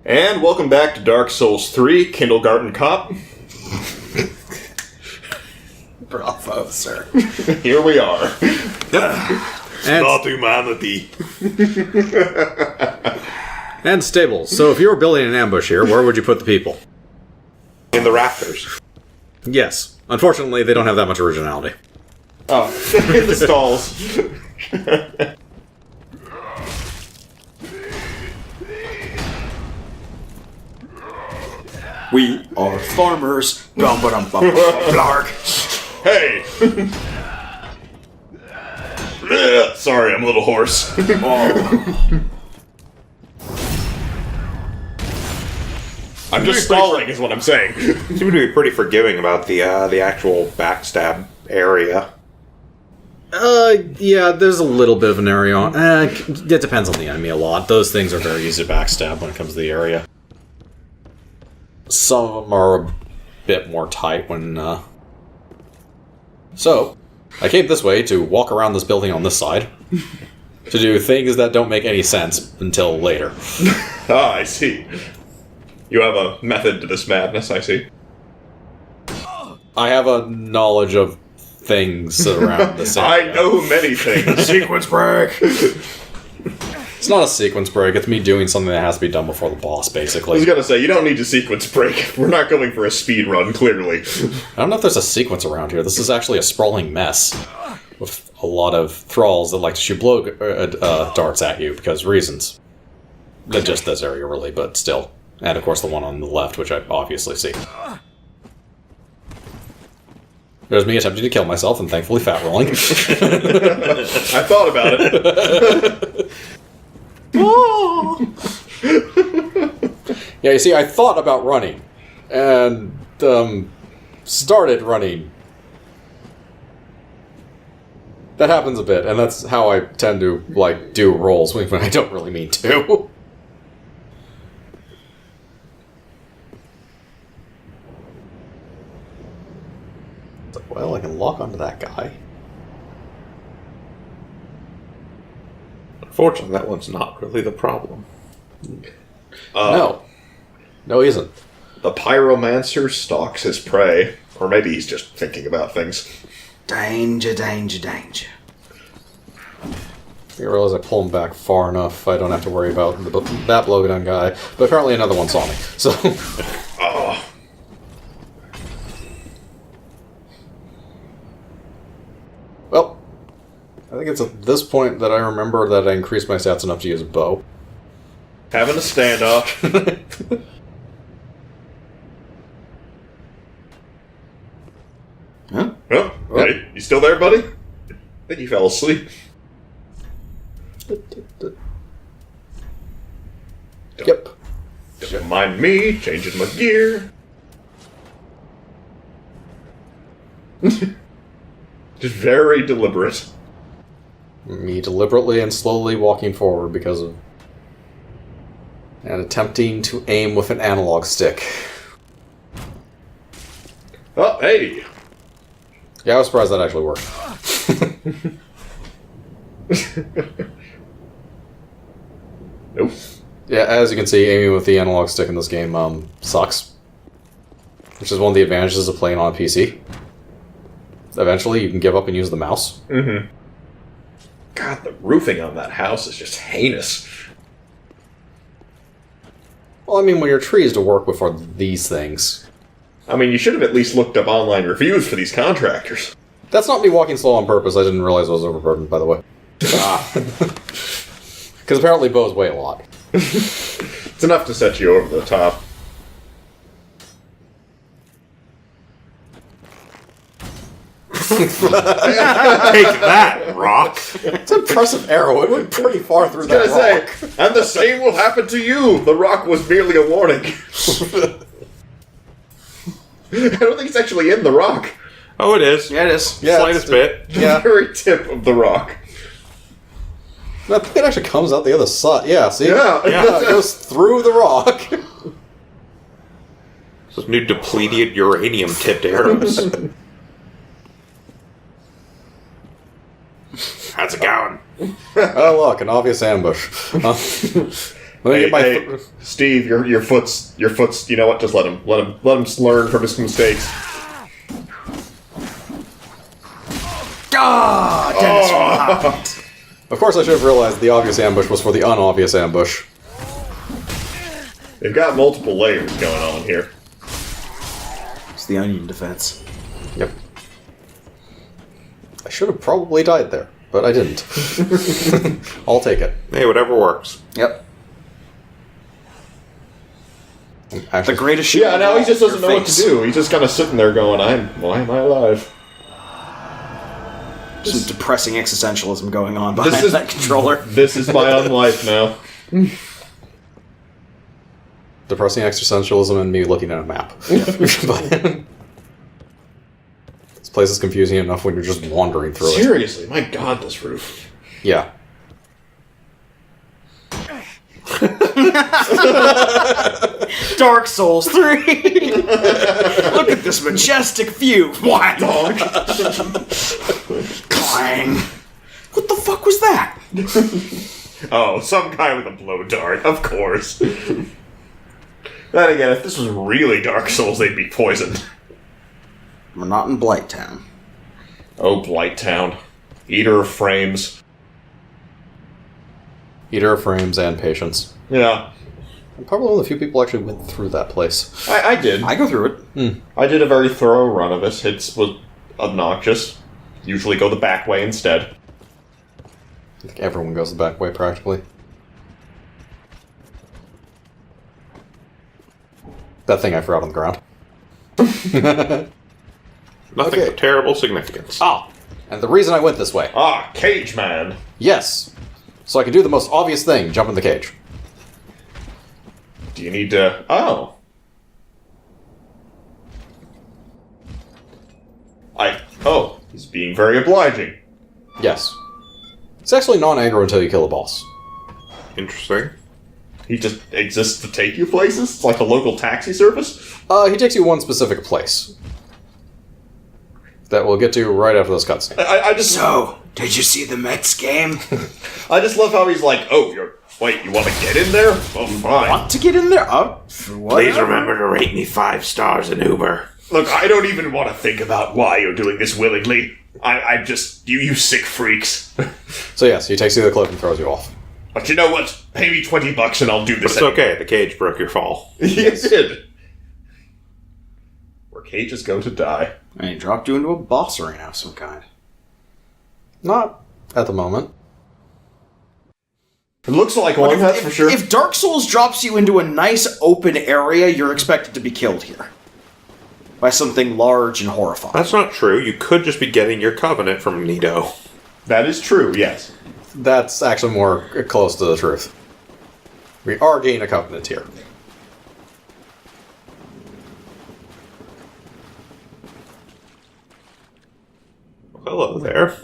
And welcome back to Dark Souls 3, Kindergarten Cop. Bravo, sir. Here we are. Not humanity. And stables. So if you were building an ambush here, where would you put the people? In the rafters. Yes. Unfortunately, they don't have that much originality. Oh, in the stalls. We are farmers. Blarg. Hey! Sorry, I'm a little hoarse. I'm just stalling, is what I'm saying. Seem to be pretty forgiving about the actual backstab area. Yeah, there's a little bit of an area on... it depends on the enemy a lot. Those things are very easy to backstab when it comes to the area. Some of them are a bit more tight when... So, I came this way to walk around this building on this side. To do things that don't make any sense until later. Ah, I see. You have a method to this madness, I see. I have a knowledge of things around this area. I know many things. Sequence break! It's not a sequence break, it's me doing something that has to be done before the boss, I basically. was gonna say, you don't need to sequence break. We're not going for a speed run, clearly. I don't know if there's a sequence around here. This is actually a sprawling mess. With a lot of thralls that like to shoot blow darts at you, because reasons. Not just this area, really, but still. And, of course, the one on the left, which I obviously see. There's me attempting to kill myself, and thankfully fat rolling. I thought about it. Yeah, you see, I thought about running. And, started running. That happens a bit, and that's how I tend to, like, do rolls when I don't really mean to. Well, I can lock onto that guy. Unfortunately, that one's not really the problem. No, he isn't. The pyromancer stalks his prey. Or maybe he's just thinking about things. Danger, danger, danger. I realize I pull him back far enough, I don't have to worry about that blowgun guy. But apparently another one saw me, so... Oh. Well, I think it's at this point that I remember that I increased my stats enough to use a bow. Having a standoff. Huh? Oh, hey, you still there, buddy? I think you fell asleep. Yep. Don't mind me, changing my gear. Just very deliberate. Me deliberately and slowly walking forward because of... and attempting to aim with an analog stick. Oh, hey! Yeah, I was surprised that actually worked. Nope. Yeah, as you can see, aiming with the analog stick in this game sucks. Which is one of the advantages of playing on a PC. Eventually, you can give up and use the mouse. Mm-hmm. God, the roofing on that house is just heinous. Well, I mean, when your trees to work with are these things. I mean, you should have at least looked up online reviews for these contractors. That's not me walking slow on purpose. I didn't realize I was overburdened, by the way. Because apparently bows weigh a lot. It's enough to set you over the top. Take that, rock! It's an impressive arrow. It went pretty far through that rock. Say, and the same will happen to you. The rock was merely a warning. I don't think it's actually in the rock. Oh, it is. Yeah, it is. Yeah, Slightest bit. The Yeah. very tip of the rock. I think it actually comes out the other side. Yeah, see? Yeah. Yeah, it goes through the rock. Those new depleted uranium-tipped arrows. How's it going? Oh, look, an obvious ambush. Hey, Steve, your foot's. You know what? Just let him learn from his mistakes. Dennis Of course, I should have realized the obvious ambush was for the unobvious ambush. They've got multiple layers going on here. It's the onion defense. Yep. I should have probably died there, but I didn't. I'll take it. Hey, whatever works. Yep. Actually, The greatest shield. Yeah, now he just doesn't Your know what to face. do. He's just kind of sitting there going, why am I alive? Some depressing existentialism going on behind This is- that controller. This is my own life now. depressing existentialism and me looking at a map. But this place is confusing enough when you're just wandering through it. Seriously, my god, this roof. Yeah. Dark Souls 3! Look at this majestic view! What? Clang! What the fuck was that? Oh, some guy with a blow dart, of course. Then again, if this was really Dark Souls, they'd be poisoned. We're not in Blighttown. Oh, Blighttown. Eater of frames. Eater of frames and patience. Yeah, I'm probably one of the few people actually went through that place. I did. I go through it. I did a very thorough run of it. It was obnoxious. Usually go the back way instead. I think everyone goes the back way, practically. That thing I forgot on the ground. Nothing Okay. of terrible significance. Ah! And the reason I went this way. Ah, Cage Man. Yes. So I can do the most obvious thing, jump in the cage. Do you need to... Oh. Oh, he's being very obliging. Yes. It's actually non-aggro until you kill a boss. Interesting. He just exists to take you places? It's like a local taxi service? He takes you one specific place. That we'll get to right after this cutscene. I just... So, did you see the Mets game? I just love how he's like, oh, wait, you want to get in there? Oh, fine. Want to get in there? Oh, for what? Please remember to rate me 5 stars in Uber. Look, I don't even want to think about why you're doing this willingly. I'm just... You sick freaks. So yes, he takes you to the cliff and throws you off. But you know what? Pay me $20 and I'll do But this. it's okay, the cage broke your fall. He did. Where cages go to die. And he dropped you into a boss arena of some kind. Not at the moment. It looks like one, that's for sure. If Dark Souls drops you into a nice open area, you're expected to be killed here. By something large and horrifying. That's not true. You could just be getting your covenant from Nito. That is true, yes. That's actually more close to the truth. We are getting a covenant here. Hello there.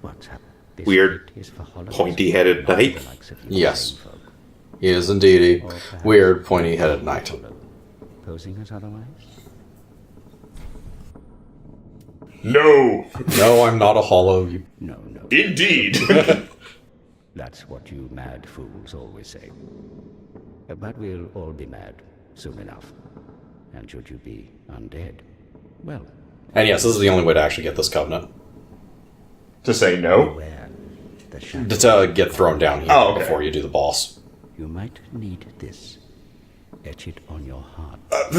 What's happened? This Weird, is for holidays. pointy-headed knight. The likes of you Yes. folk. He is indeed a weird, pointy-headed knight. Posing as otherwise? No. No, I'm not a hollow. You... No, no. Indeed. That's what you mad fools always say. But we'll all be mad soon enough. And should you be undead, well, And yes, this is the only way to actually get this covenant. To say no? beware the shadow. To get thrown down here Oh, okay. before you do the boss. You might need this. Etch it on your heart. On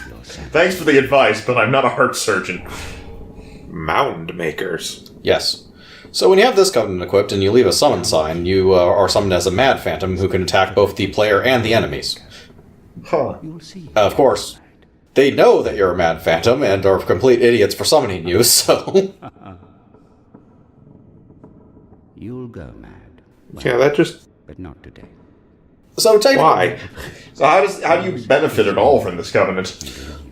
your sand. Thanks for the advice, but I'm not a heart surgeon. Mound makers. Yes. So when you have this covenant equipped and you leave a summon sign, you are summoned as a mad phantom who can attack both the player and the enemies. Huh. You'll see. Of course, they know that you're a mad phantom and are complete idiots for summoning you, so... You'll go mad. Yeah, that just... But not today. So technically... Why? So how do you benefit at all from this covenant?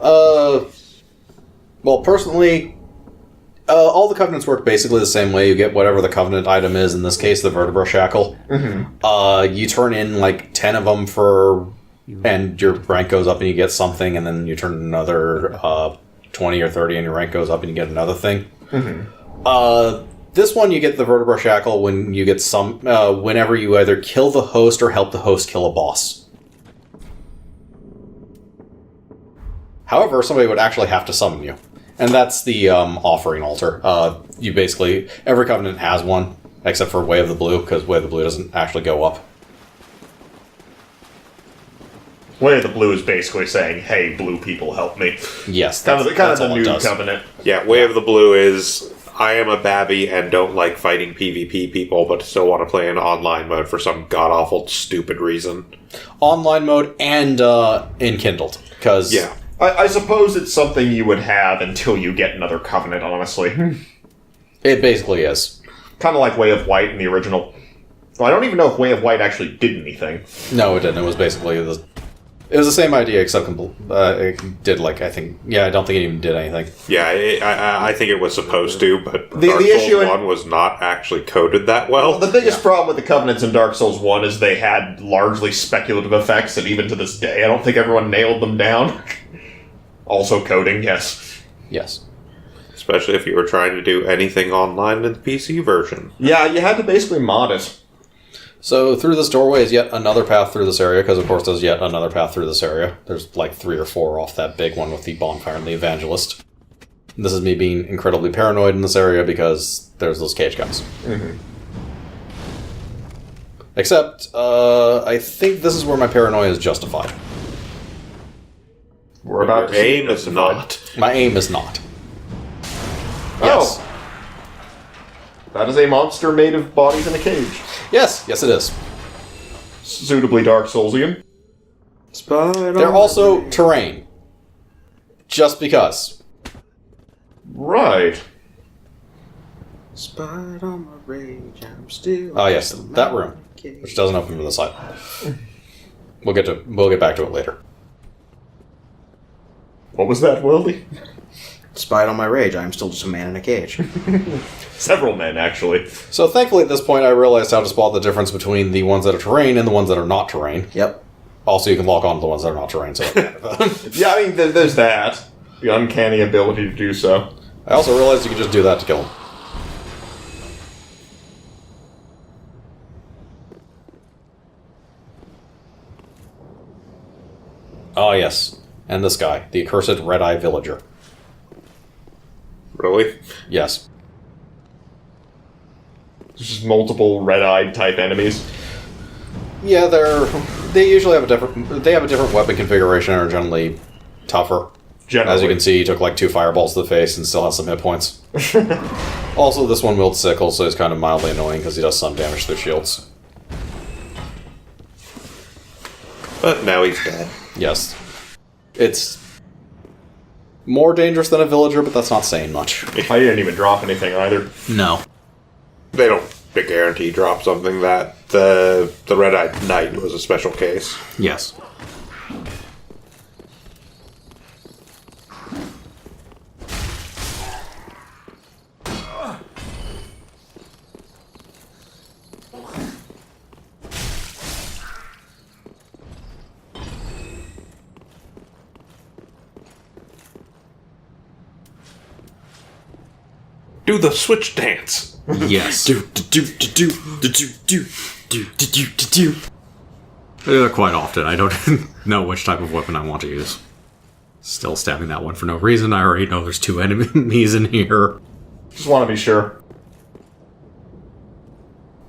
Well, personally, all the covenants work basically the same way. You get whatever the covenant item is, in this case, the vertebra shackle. Mm-hmm. You turn in, 10 of them for... And your rank goes up and you get something, and then you turn in another 20 or 30 and your rank goes up and you get another thing. Mm-hmm. This one, you get the vertebra shackle when you get whenever you either kill the host or help the host kill a boss. However, somebody would actually have to summon you. And that's the offering altar. You basically... Every covenant has one, except for Way of the Blue, because Way of the Blue doesn't actually go up. Way of the Blue is basically saying, hey, blue people, help me. Yes, Kind of that's the all it new does. covenant. Yeah, Way of the Blue is, I am a babby and don't like fighting PvP people, but still want to play in online mode for some god-awful, stupid reason. Online mode and enkindled, because... Yeah. I suppose it's something you would have until you get another covenant, honestly. It basically is. Kind of like Way of White in the original. Well, I don't even know if Way of White actually did anything. No, it didn't. It was basically... It was the same idea, except it did, like, I think... Yeah, I don't think it even did anything. Yeah, I think it was supposed to, but The Dark Souls issue in- 1 was not actually coded that well. The biggest problem with the covenants in Dark Souls 1 is they had largely speculative effects, and even to this day, I don't think everyone nailed them down. Also coding, yes. Yes. Especially if you were trying to do anything online in the PC version. Yeah, you had to basically mod it. So through this doorway is yet another path through this area, because of course there's yet another path through this area. There's like 3 or 4 off that big one with the bonfire and the evangelist. This is me being incredibly paranoid in this area because there's those cage guys. Mm-hmm. Except, I think this is where my paranoia is justified. We're about Your to see aim is not. My aim is not. Oh. Yes. That is a monster made of bodies in a cage. Yes, yes it is. Suitably Dark Soulsian. They're also terrain. Just because. Right. Spied on my rage, I'm still... Ah, yes, that room, which doesn't open from the side. We'll get back to it later. What was that, Weldy? Spied on my rage, I'm still just a man in a cage. Several men, actually. So thankfully at this point I realized how to spot the difference between the ones that are terrain and the ones that are not terrain. Yep. Also, you can lock on to the ones that are not terrain, so... Yeah, I mean, there's that. The uncanny ability to do so. I also realized you could just do that to kill him. Ah, yes. And this guy, the accursed red-eye villager. Really? Yes. There's just multiple red-eyed type enemies. Yeah, they usually have a different weapon configuration and are generally tougher. Generally. As you can see, he took like 2 fireballs to the face and still has some hit points. Also, this one wields sickle, so he's kind of mildly annoying because he does some damage to their shields. But now he's dead. Yes. It's more dangerous than a villager, but that's not saying much. I didn't even drop anything either. No. They don't guarantee drop something. That the Red-Eyed Knight was a special case. Yes. Do the switch dance. Yes. Quite often. I don't know which type of weapon I want to use. Still stabbing that one for no reason. I already know there's 2 enemies in here. Just want to be sure.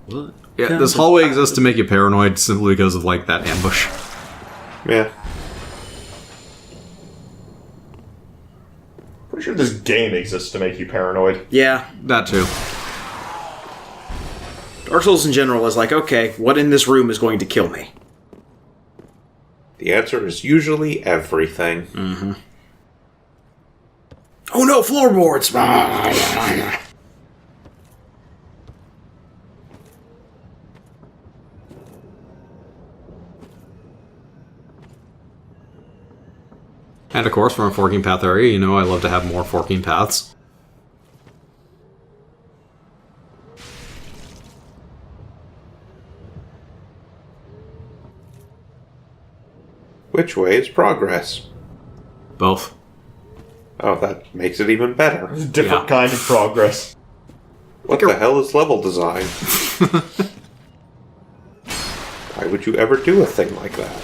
Yeah, this hallway exists to make you paranoid simply because of, like, that ambush. Yeah. Pretty sure this game exists to make you paranoid. Yeah. That too. Dark Souls in general is like, okay, what in this room is going to kill me? The answer is usually everything. Mm-hmm. Oh no, floorboards! And of course, from a forking path area, you know I love to have more forking paths. Which way is progress? Both. Oh, that makes it even better. Different kind of progress. What the hell is level design? Why would you ever do a thing like that?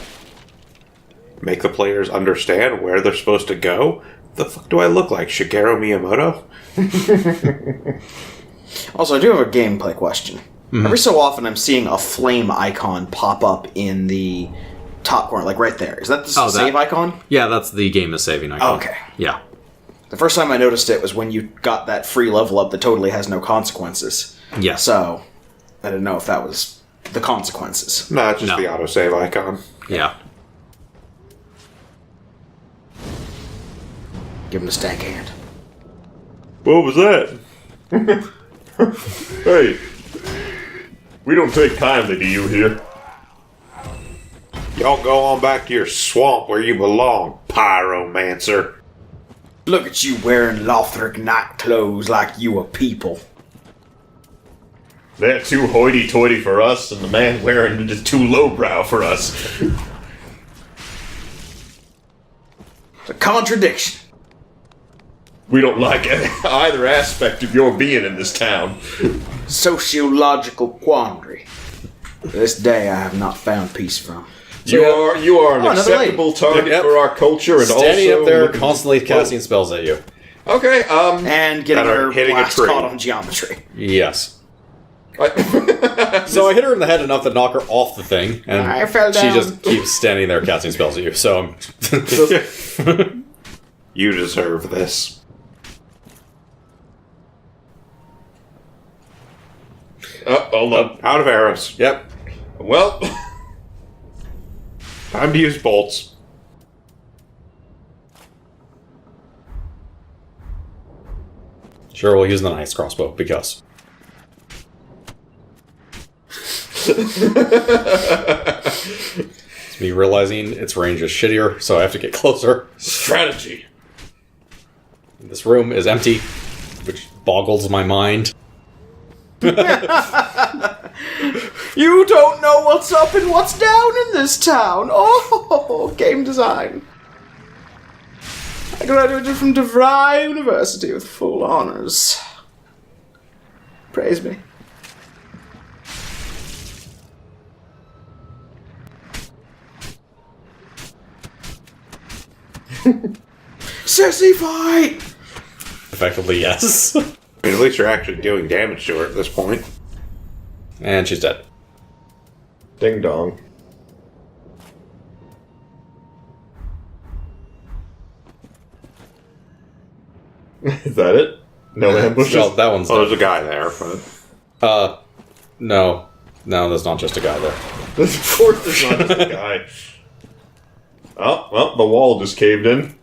Make the players understand where they're supposed to go? The fuck do I look like, Shigeru Miyamoto? Also, I do have a gameplay question. Every so often I'm seeing a flame icon pop up in the top corner, like right there. Is that the save icon? Yeah, that's the game is saving icon. Okay. Yeah. The first time I noticed it was when you got that free level up that totally has no consequences. Yeah. So, I didn't know if that was the consequences. Nah, just No. the autosave icon. Yeah. Give him a stank hand. What was that? Hey, we don't take kindly to you here. Y'all go on back to your swamp where you belong, pyromancer. Look at you wearing Lothric night clothes like you a people. They're too hoity-toity for us, and the man wearing it is too lowbrow for us. It's a contradiction. We don't like either aspect of your being in this town. Sociological quandary. To this day I have not found peace from. You are an another acceptable target Yep. for our culture, and Standing also up there, looking- constantly casting spells at you. Okay, And getting That are her hitting a blast tree. caught on geometry. Yes. So I hit her in the head enough to knock her off the thing, and I fell she down. just keeps standing there casting spells at you. So You deserve this. hold up. Out of arrows. yep. Well, Time to use bolts. Sure, we'll use the nice crossbow because it's me realizing its range is shittier, so I have to get closer. strategy. This room is empty, which boggles my mind. You don't know what's up and what's down in this town. Oh, game design. I graduated from DeVry University with full honors. Praise me. Sissy fight! Effectively, yes. I mean, at least you're actually doing damage to her at this point. And she's dead. Ding dong. Is that it? No ambushes? Well, that one's Oh, dead. there's a guy there, but... No. No, there's not just a guy there. Of course there's not just a guy. Oh, well, the wall just caved in.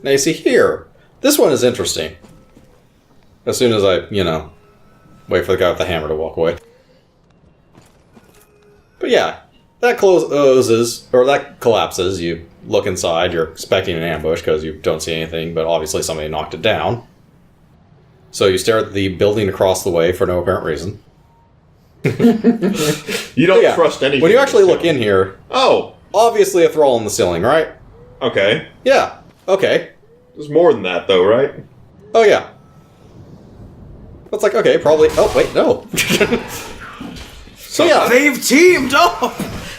Now you see here, this one is interesting. As soon as I, wait for the guy with the hammer to walk away. But yeah, that closes, or that collapses. You look inside, you're expecting an ambush because you don't see anything, but obviously somebody knocked it down. So you stare at the building across the way for no apparent reason. You don't Yeah, trust anything. when you actually in this look town. in here, Oh, obviously a thrall on the ceiling, right? okay. Yeah, okay. There's more than that, though, right? Oh yeah. It's like, okay, probably... Oh, wait, no. So yeah, They've teamed up!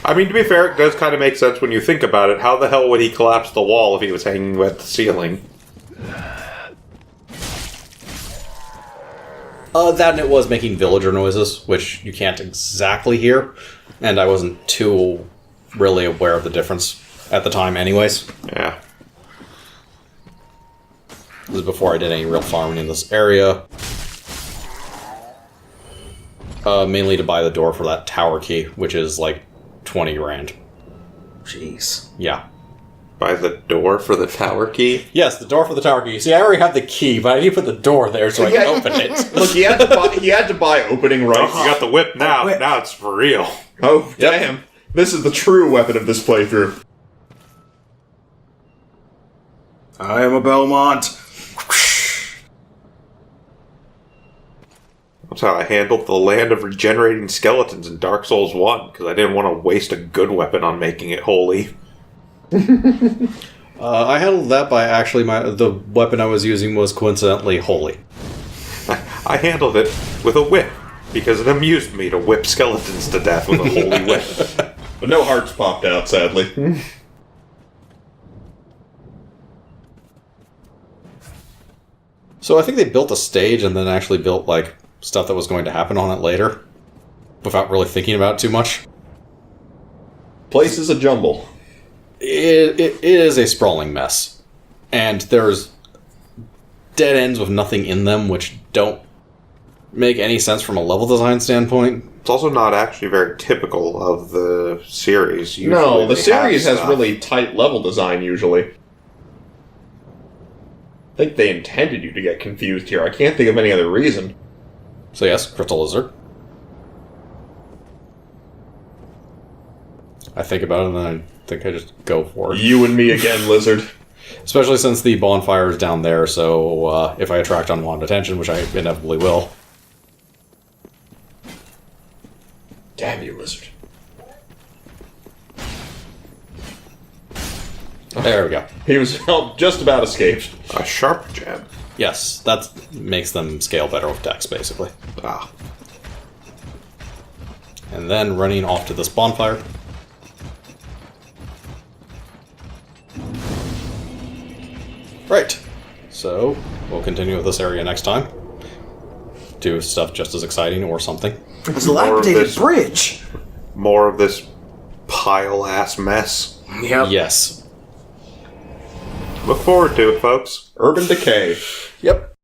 I mean, to be fair, it does kind of make sense when you think about it. How the hell would he collapse the wall if he was hanging at the ceiling? that and it was making villager noises, which you can't exactly hear, and I wasn't too really aware of the difference at the time anyways. Yeah. This is before I did any real farming in this area. Mainly to buy the door for that tower key, which is like 20 grand. Jeez. Yeah. By the door for the tower key? Yes, the door for the tower key. See, I already have the key, but I need to put the door there so I can open it. Look, he had to buy opening rights. You got the whip now. Whip. Now it's for real. Oh, Yep. damn. This is the true weapon of this playthrough. I am a Belmont. That's how I handled the land of regenerating skeletons in Dark Souls 1, because I didn't want to waste a good weapon on making it holy. I handled that by actually the weapon I was using was coincidentally holy. I handled it with a whip because it amused me to whip skeletons to death with a holy whip. But no hearts popped out, sadly. So I think they built a stage and then actually built, like, stuff that was going to happen on it later. Without really thinking about it too much. Place is a jumble. It is a sprawling mess. And there's dead ends with nothing in them, which don't make any sense from a level design standpoint. It's also not actually very typical of the series. Usually No, the they series have has stuff. really tight level design, usually. I think they intended you to get confused here. I can't think of any other reason. So yes, Crystal Lizard. I think about it and then I think I just go for it. You and me again, Lizard. Especially since the bonfire is down there, so if I attract unwanted attention, which I inevitably will. Damn you, Lizard. There we go. He was just about escaped. A sharp jab. Yes, that makes them scale better with dex, basically. Ah. And then running off to this bonfire. Right. So, we'll continue with this area next time. Do stuff just as exciting or something. It's a dilapidated this- bridge. More of this pile-ass mess. Yep. Yes. Look forward to it, folks. Urban decay. Yep.